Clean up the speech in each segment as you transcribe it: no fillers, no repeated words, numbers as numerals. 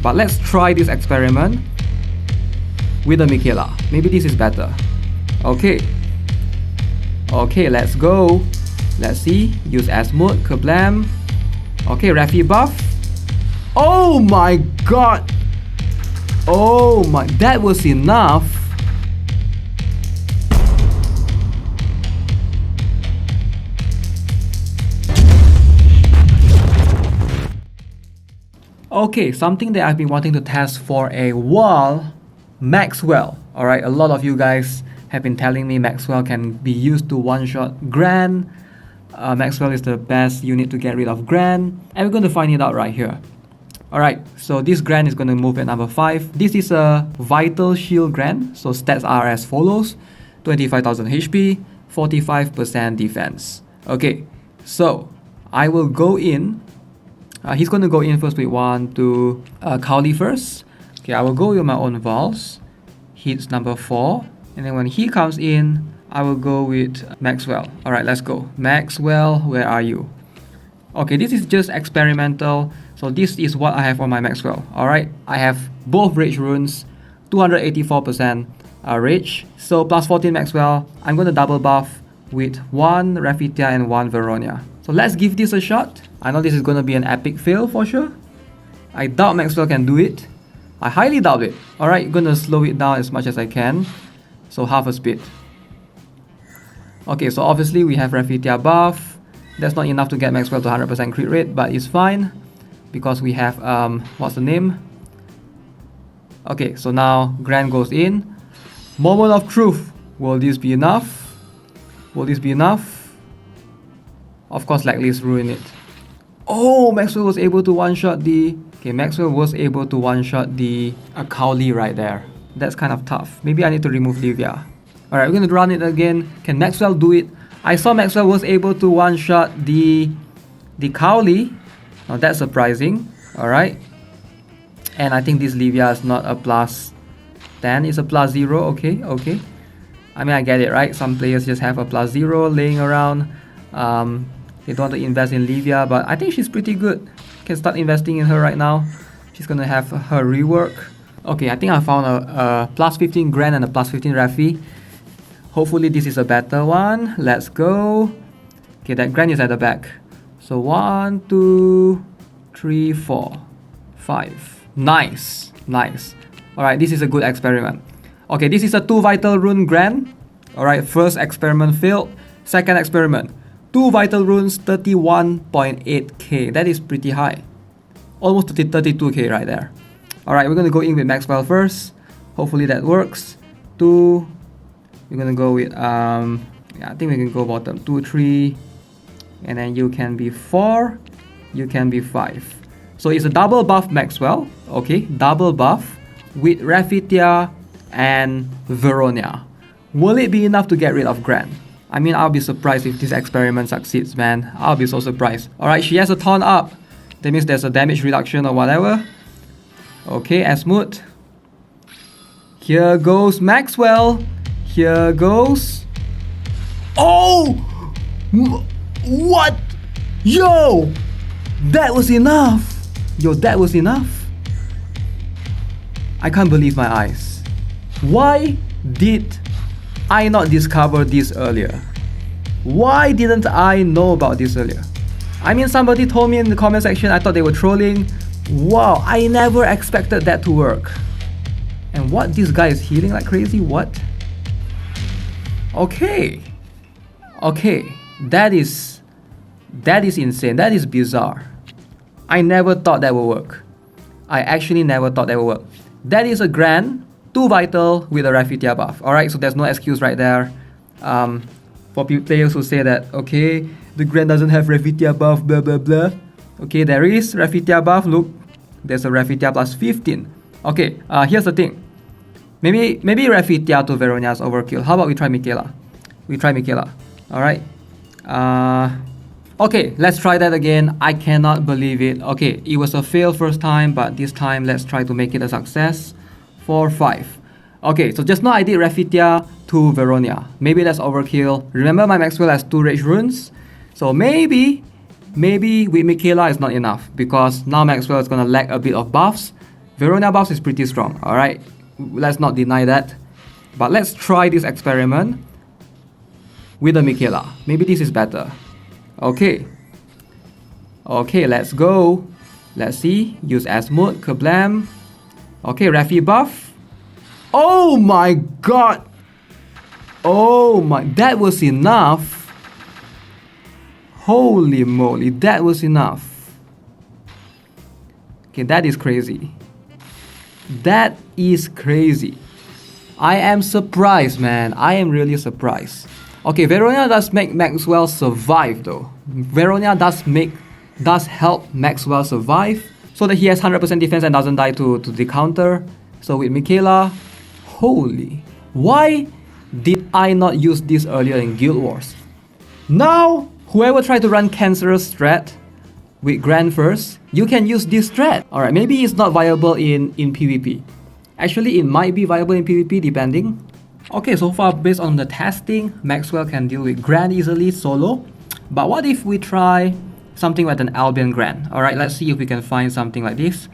But let's try this experiment with the Michaela. Maybe this is better. Okay. Okay, let's go. Let's see. Use S mode. Kablam. Okay, Refi buff. Oh my god. Oh my, that was enough. Okay, something that I've been wanting to test for a while, Maxwell. Alright, a lot of you guys have been telling me Maxwell can be used to one-shot Gran. Maxwell is the best unit to get rid of Gran, and we're going to find it out right here. Alright, so this Gran is going to move at number 5. This is a Vital Shield Gran, so stats are as follows: 25,000 HP, 45% defense. Okay, so I will go in. He's going to go in first with 1, 2, Cowley first. Okay, I will go with my own Vals. Hits number 4. And then when he comes in, I will go with Maxwell. Alright, let's go. Maxwell, where are you? Okay, this is just experimental. So this is what I have on my Maxwell. Alright, I have both Rage runes, 284% Rage. So plus 14 Maxwell. I'm going to double buff with 1 Rafitia and 1 Veronia. So let's give this a shot. I know this is going to be an epic fail for sure. I doubt Maxwell can do it. I highly doubt it. Alright, I'm going to slow it down as much as I can. So half a speed. Okay, so obviously we have Rafitia buff. That's not enough to get Maxwell to 100% crit rate, but it's fine. Because we have, what's the name? Okay, so now Gran goes in. Moment of truth. Will this be enough? Will this be enough? Of course, Blacklist ruined it. Oh, Maxwell was able to one-shot the... Okay, Maxwell was able to one-shot the Cowley right there. That's kind of tough. Maybe I need to remove Livia. Alright, we're going to run it again. Can Maxwell do it? I saw Maxwell was able to one-shot the Cowley. Now that's surprising. Alright. And I think this Livia is not a plus 10. It's a plus 0. Okay, okay. I mean, I get it, right? Some players just have a plus 0 laying around. They don't want to invest in Livia, but I think she's pretty good. Can start investing in her right now. She's gonna have her rework. Okay, I think I found a plus 15 Gran and a plus 15 Rafi. Hopefully this is a better one. Let's go. Okay, that Gran is at the back. So 1, 2, 3, 4, 5. Nice, nice. Alright, this is a good experiment. Okay, this is a 2 Vital Rune Gran. Alright, first experiment failed. Second experiment. 2 Vital Runes, 31.8k. That is pretty high. Almost 32k right there. Alright, we're going to go in with Maxwell first. Hopefully that works. 2. We're going to go with, yeah, I think we can go bottom. 2, 3. And then you can be 4. You can be 5. So it's a double buff Maxwell. Okay, double buff with Rafitia and Veronia. Will it be enough to get rid of Gran? I mean, I'll be surprised if this experiment succeeds, man. I'll be so surprised. Alright, she has a taunt up. That means there's a damage reduction or whatever. Okay, Asmut. Here goes Maxwell. Here goes... Oh! What? Yo! That was enough! Yo, that was enough. I can't believe my eyes. Why did I not discover this earlier? Why didn't I know about this earlier? I mean, somebody told me in the comment section, I thought they were trolling. Wow, I never expected that to work. And what, this guy is healing like crazy? What? Okay. Okay, that is insane. That is bizarre. I never thought that would work. I actually never thought that would work. That is a Gran, 2 Vital with a Rafitia buff. Alright, so there's no excuse right there. For players who say that, okay, the Gran doesn't have Rafitia buff, blah blah blah. Okay, there is Rafitia buff. Look, there's a Rafitia plus 15. Okay, here's the thing. Maybe Rafitia to Veronia is overkill. How about we try Michaela? We try Michaela. Alright. Okay, let's try that again. I cannot believe it. Okay, it was a fail first time, but this time let's try to make it a success. 4, 5. Okay, so just now I did Rafitia to Veronia. Maybe that's overkill. Remember my Maxwell has 2 Rage runes. So maybe with Michaela is not enough, because now Maxwell is gonna lack a bit of buffs. Veronia buffs is pretty strong, alright? Let's not deny that. But let's try this experiment with a Michaela. Maybe this is better. Okay. Okay, let's go. Let's see. Use S mode. Kablam. Okay, Refi buff. Oh my god! Oh my, that was enough. Holy moly, that was enough. Okay, that is crazy. That is crazy. I am surprised, man. I am really surprised. Okay, Veronia does make Maxwell survive though. Veronia does help Maxwell survive so that he has 100% defense and doesn't die to the counter. So with Michaela, holy, why did I not use this earlier in Guild Wars? Now, whoever tried to run cancerous strat with Gran first, you can use this strat. Alright, maybe it's not viable in PvP. Actually, it might be viable in PvP depending. Okay, so far based on the testing, Maxwell can deal with Gran easily solo. But what if we try something like an Albion Gran? Alright, let's see if we can find something like this.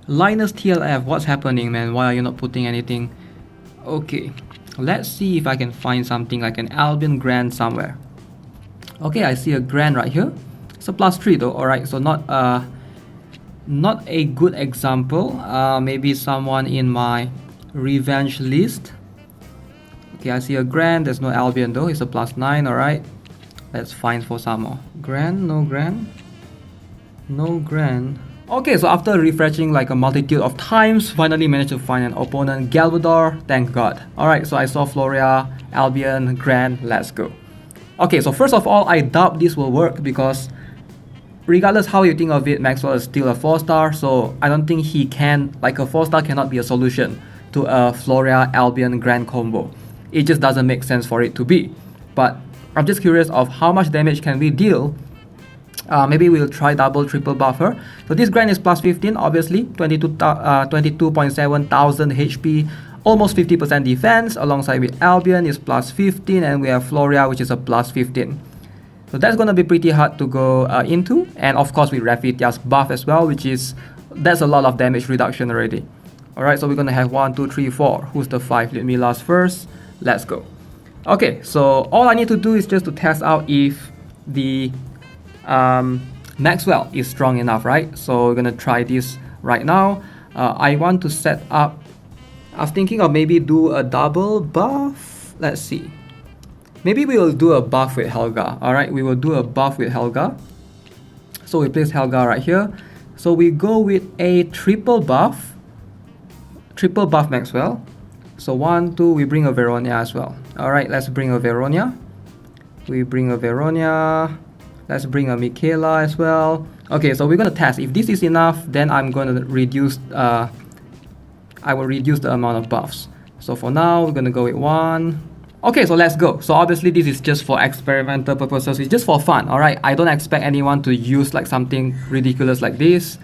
Linus TLF, what's happening, man? Why are you not putting anything? Okay, let's see if I can find something like an Albion Gran somewhere. Okay, I see a Gran right here. It's a +3 though. Alright, so not a good example. Maybe someone in my revenge list. Okay, I see a Gran. There's no Albion though. It's a +9. Alright, let's find for some more. Gran, no Gran, no Gran. Okay, so after refreshing like a multitude of times, finally managed to find an opponent, Galvador, thank god. Alright, so I saw Floria-Albion, Gran, let's go. Okay, so first of all, I doubt this will work because regardless how you think of it, Maxwell is still a 4-star, so I don't think he can, like a 4-star cannot be a solution to a Floria-Albion Gran combo. It just doesn't make sense for it to be. But I'm just curious of how much damage can we deal. Maybe we'll try double triple buffer. So this Gran is +15, obviously 22.7 thousand HP, almost 50% defense. Alongside with Albion is +15, and we have Floria, which is a +15. So that's gonna be pretty hard to go into. And of course with Rafitia's buff as well, that's a lot of damage reduction already. Alright, so we're gonna have 1, 2, 3, 4. Who's the 5? Let me last first. Let's go. Okay, so all I need to do is just to test out if the Maxwell is strong enough, right? So we're gonna try this right now. I want to set up, I was thinking of maybe do a double buff. Let's see. Maybe we will do a buff with Helga. Alright, we will do a buff with Helga. So we place Helga right here. So we go with a triple buff Maxwell. So 1, 2, we bring a Veronia as well. Alright, let's bring a Veronia. We bring a Veronia. Let's bring a Michaela as well. Okay, so we're gonna test. If this is enough, then I'm gonna reduce, I will reduce the amount of buffs. So for now, we're gonna go with 1. Okay, so let's go. So obviously this is just for experimental purposes. It's just for fun, alright? I don't expect anyone to use like something ridiculous like this.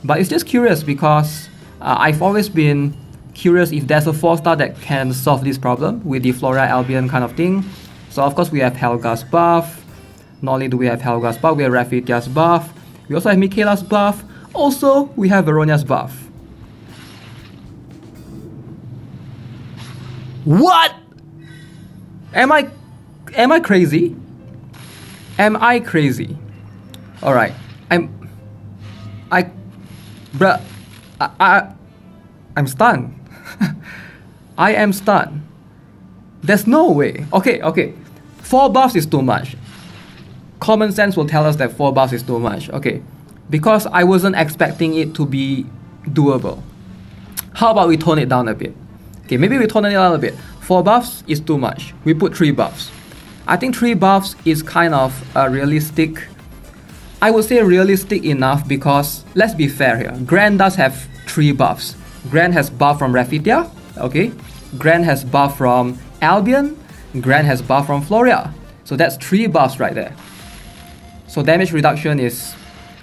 But it's just curious because I've always been curious if there's a 4-star that can solve this problem with the Floria-Albion kind of thing. So of course we have Helga's buff. Not only do we have Helga's buff, we have Rafitia's buff. We also have Michaela's buff. Also, we have Veronia's buff. What? Am I crazy? Am I crazy? Alright. I'm stunned. I am stunned. There's no way. Okay. 4 buffs is too much. Common sense will tell us that 4 buffs is too much. Okay. Because I wasn't expecting it to be doable. How about we tone it down a bit? Okay, maybe we tone it down a bit. 4 buffs is too much. We put 3 buffs. I think 3 buffs is kind of realistic. I would say realistic enough because, let's be fair here, Gran does have 3 buffs. Gran has buff from Rafitia, okay? Gran has buff from Albion. Gran has buff from Floria. So that's 3 buffs right there. So damage reduction is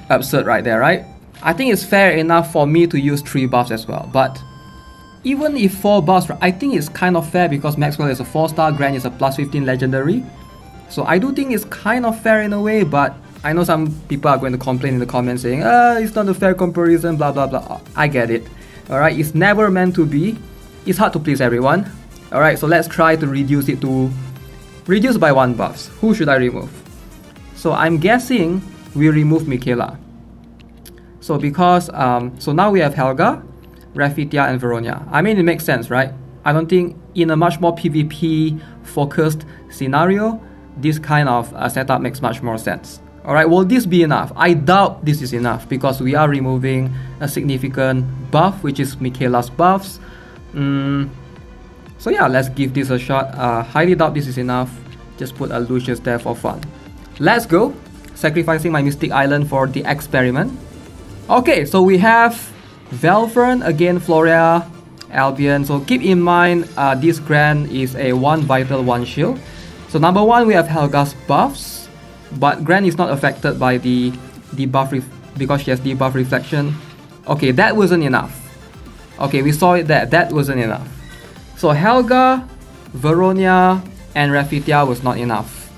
absurd right there, right? I think it's fair enough for me to use 3 buffs as well. But even if 4 buffs, I think it's kind of fair because Maxwell is a 4-star, Gran is a +15 legendary. So I do think it's kind of fair in a way, but I know some people are going to complain in the comments saying, it's not a fair comparison, blah blah blah. I get it. Alright, it's never meant to be. It's hard to please everyone. Alright, so let's try to reduce it to reduce by 1 buffs. Who should I remove? So I'm guessing we remove Michaela. So because so now we have Helga, Rafitia and Veronia. I mean, it makes sense, right? I don't think in a much more PvP focused scenario, this kind of setup makes much more sense. Alright, will this be enough? I doubt this is enough because we are removing a significant buff, which is Michaela's buffs. So yeah, let's give this a shot. Highly doubt this is enough. Just put a Lucius there for fun. Let's go. Sacrificing my Mystic Island for the experiment. Okay, so we have Velvern, again Floria-Albion. So keep in mind, this Gran is a 1 vital 1 shield. So number 1, we have Helga's buffs, but Gran is not affected by the debuff because she has debuff reflection. Okay, that wasn't enough. Okay, we saw it there, that wasn't enough. So Helga, Veronia and Rafitia was not enough.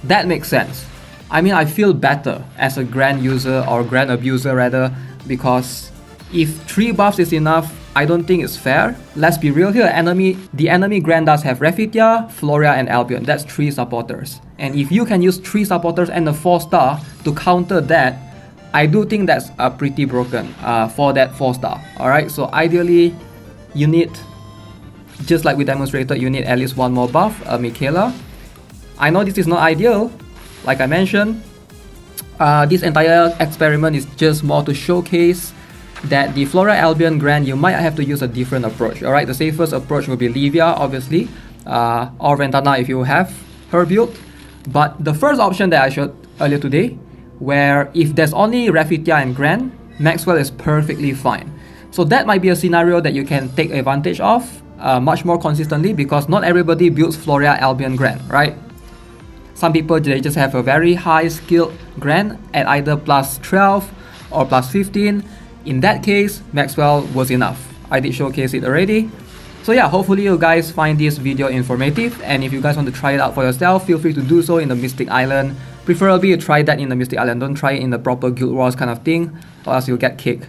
That makes sense. I mean, I feel better as a Gran user or Gran abuser rather, because if 3 buffs is enough, I don't think it's fair. Let's be real here, the enemy Gran does have Rafitia, Floria and Albion. That's 3 supporters. And if you can use 3 supporters and a 4-star to counter that, I do think that's pretty broken for that 4-star. Alright, so ideally, you need, just like we demonstrated, you need at least 1 more buff, Michaela. I know this is not ideal, like I mentioned. This entire experiment is just more to showcase that the Floria-Albion Gran, you might have to use a different approach. Alright, the safest approach will be Livia, obviously, or Ventana if you have her build. But the first option that I showed earlier today, where if there's only Rafitia and Gran, Maxwell is perfectly fine. So that might be a scenario that you can take advantage of much more consistently, because not everybody builds Floria-Albion Gran, right? Some people, they just have a very high skilled Gran at either plus 12 or plus 15. In that case, Maxwell was enough. I did showcase it already. So yeah, hopefully you guys find this video informative, and if you guys want to try it out for yourself, feel free to do so in the Mystic Island. Preferably you try that in the Mystic Island, don't try it in the proper Guild Wars kind of thing, or else you'll get kicked.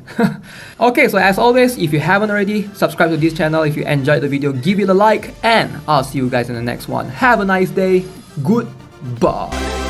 Okay, so as always, if you haven't already, subscribe to this channel. If you enjoyed the video, give it a like, and I'll see you guys in the next one. Have a nice day. Goodbye.